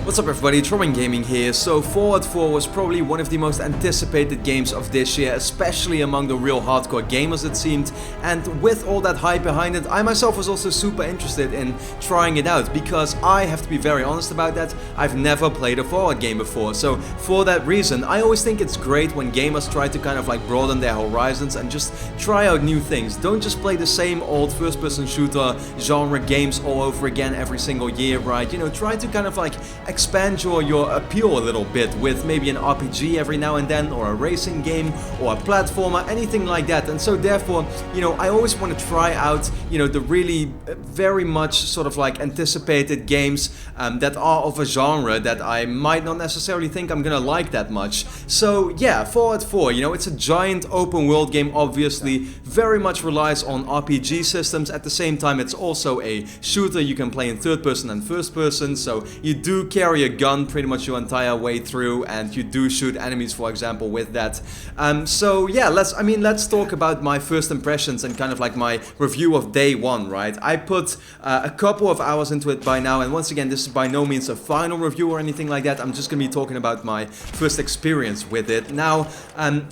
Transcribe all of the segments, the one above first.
What's up everybody, Trollman Gaming here. So Fallout 4 was probably one of the most anticipated games of this year, especially among the real hardcore gamers it seemed, and with all that hype behind it, I myself was also super interested in trying it out, because I have to be very honest about that, I've never played a Fallout game before. So for that reason, I always think it's great when gamers try to kind of like broaden their horizons and just try out new things. Don't just play the same old first-person shooter genre games all over again every single year, right? You know, try to kind of like expand your appeal a little bit with maybe an RPG every now and then, or a racing game, or a platformer, anything like that. And so therefore, you know, I always want to try out, you know, the really very much sort of like anticipated games that are of a genre that I might not necessarily think I'm gonna like that much. So yeah, Fallout 4, you know, it's a giant open world game, obviously, very much relies on RPG systems. At the same time, it's also a shooter. You can play in third person and first person, so you do carry a gun pretty much your entire way through, and you do shoot enemies, for example, with that. So yeah, let's talk about my first impressions and kind of like my review of day one, right? I put a couple of hours into it by now, and once again, this is by no means a final review or anything like that. I'm just gonna be talking about my first experience with it. Now,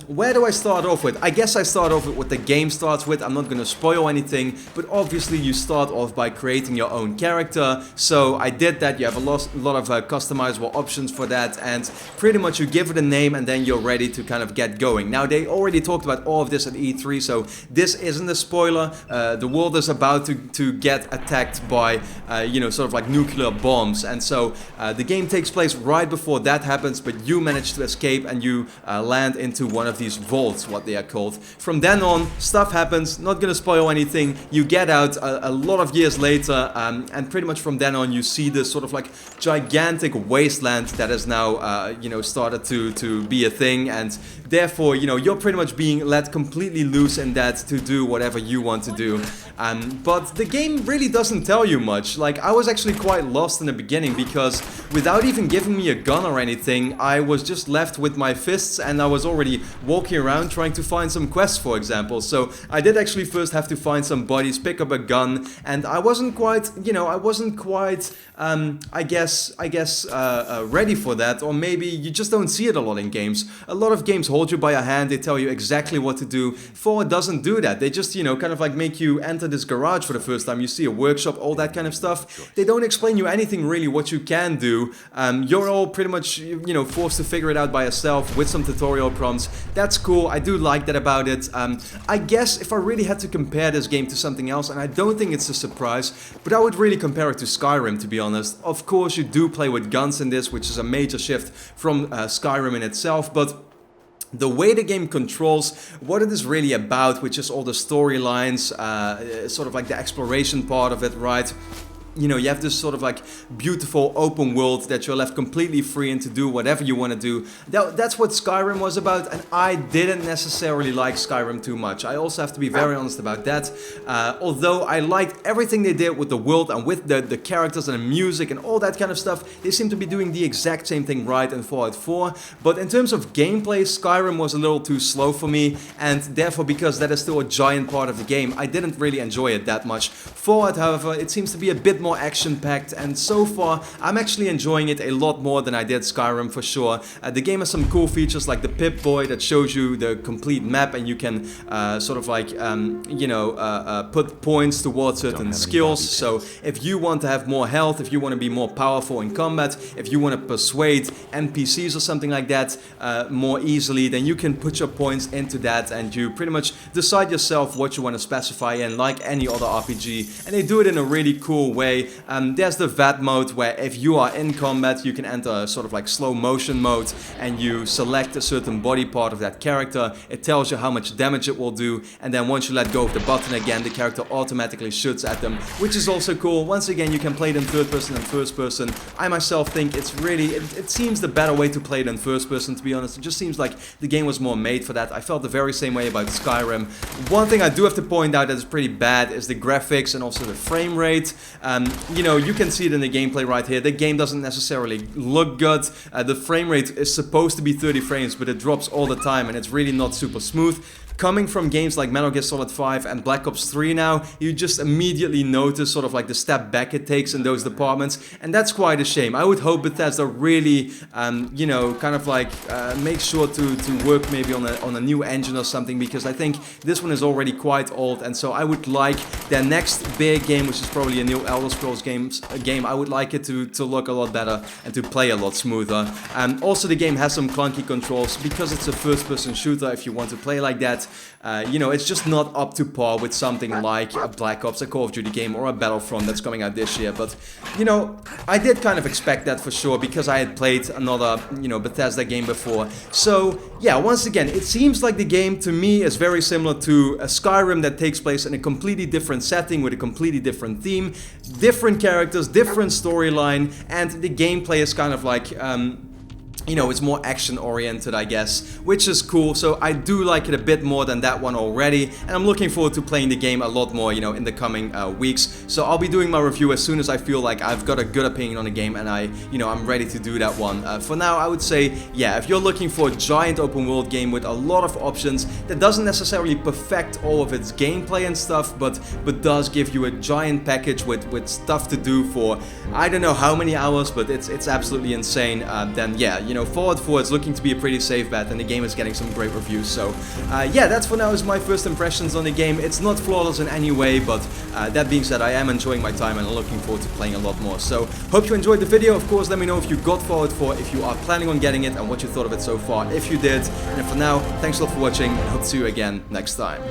where do I start off with? I guess I start off with what the game starts with. I'm not gonna spoil anything, but obviously you start off by creating your own character. So I did that. You have a lot of customizable options for that, and pretty much you give it a name and then you're ready to kind of get going. Now, they already talked about all of this at E3, so this isn't a spoiler. The world is about to get attacked by you know, sort of like nuclear bombs, and so the game takes place right before that happens, but you manage to escape and you land into one of these vaults, what they are called. From then on, stuff happens. Not gonna spoil anything. You get out a lot of years later, and pretty much from then on you see this sort of like gigantic wasteland that has now you know, started to be a thing, and therefore, you know, you're pretty much being let completely loose in that to do whatever you want to do. But the game really doesn't tell you much. Like, I was actually quite lost in the beginning, because without even giving me a gun or anything, I was just left with my fists, and I was already walking around trying to find some quests, for example. So I did actually first have to find some bodies, pick up a gun, and I wasn't quite, you know, I guess ready for that, or maybe you just don't see it a lot in games. A lot of games hold you by a hand, they tell you exactly what to do. Fallout doesn't do that. They just, you know, kind of like make you enter this garage for the first time, you see a workshop, all that kind of stuff. They don't explain you anything really what you can do. You're all pretty much, you know, forced to figure it out by yourself with some tutorial prompts. That's cool, I do like that about it. I guess if I really had to compare this game to something else, and I don't think it's a surprise, but I would really compare it to Skyrim, to be honest. Of course, you do play with guns in this, which is a major shift from Skyrim in itself, but the way the game controls what it is really about, which is all the storylines, sort of like the exploration part of it, right? You know, you have this sort of like beautiful open world that you're left completely free and to do whatever you want to do. That's what Skyrim was about, and I didn't necessarily like Skyrim too much. I also have to be very honest about that. Although I liked everything they did with the world and with the characters and the music and all that kind of stuff, they seem to be doing the exact same thing right in Fallout 4. But in terms of gameplay, Skyrim was a little too slow for me, and therefore, because that is still a giant part of the game, I didn't really enjoy it that much. Fallout, however, it seems to be a bit more action-packed, and so far I'm actually enjoying it a lot more than I did Skyrim, for sure. The game has some cool features like the Pip-Boy that shows you the complete map, and you can sort of like you know, put points towards certain skills. So if you want to have more health, if you want to be more powerful in combat, if you want to persuade NPCs or something like that more easily, then you can put your points into that, and you pretty much decide yourself what you want to specify in, like any other RPG, and they do it in a really cool way. There's the VAT mode, where if you are in combat, you can enter a sort of like slow motion mode, and you select a certain body part of that character. It tells you how much damage it will do, and then once you let go of the button again, the character automatically shoots at them, which is also cool. Once again, you can play it in third person and first person. I myself think it's really, it seems the better way to play it in first person, to be honest. It just seems like the game was more made for that. I felt the very same way about Skyrim. One thing I do have to point out that is pretty bad is the graphics and also the frame rate. You know, you can see it in the gameplay right here. The game doesn't necessarily look good. The frame rate is supposed to be 30 frames, but it drops all the time, and it's really not super smooth. coming from games like Metal Gear Solid 5 and Black Ops 3 now, you just immediately notice sort of like the step back it takes in those departments, and that's quite a shame. I would hope Bethesda really, you know, kind of like make sure to work maybe on a new engine or something, because I think this one is already quite old, and so I would like their next big game, which is probably a new Elder Scrolls game, I would like it to look a lot better and to play a lot smoother. Also, the game has some clunky controls because it's a first-person shooter. If you want to play like that, you know, it's just not up to par with something like a Black Ops, a Call of Duty game, or a Battlefront that's coming out this year. But, you know, I did kind of expect that for sure, because I had played another, you know, Bethesda game before. So, yeah, once again, it seems like the game to me is very similar to a Skyrim that takes place in a completely different setting with a completely different theme, different characters, different storyline, and the gameplay is kind of like, you know, it's more action-oriented, I guess, which is cool. So I do like it a bit more than that one already, and I'm looking forward to playing the game a lot more, you know, in the coming weeks. So I'll be doing my review as soon as I feel like I've got a good opinion on the game and I'm ready to do that one. For now, I would say, yeah, if you're looking for a giant open-world game with a lot of options that doesn't necessarily perfect all of its gameplay and stuff, but does give you a giant package with stuff to do for I don't know how many hours, but it's absolutely insane. Then yeah, you know, Fallout 4 is looking to be a pretty safe bet, and the game is getting some great reviews. So yeah, that's for now is my first impressions on the game. It's not flawless in any way, but that being said, I am enjoying my time and I'm looking forward to playing a lot more. So hope you enjoyed the video. Of course, let me know if you got Fallout 4, if you are planning on getting it, and what you thought of it so far, if you did. And for now, thanks a lot for watching, and hope to see you again next time.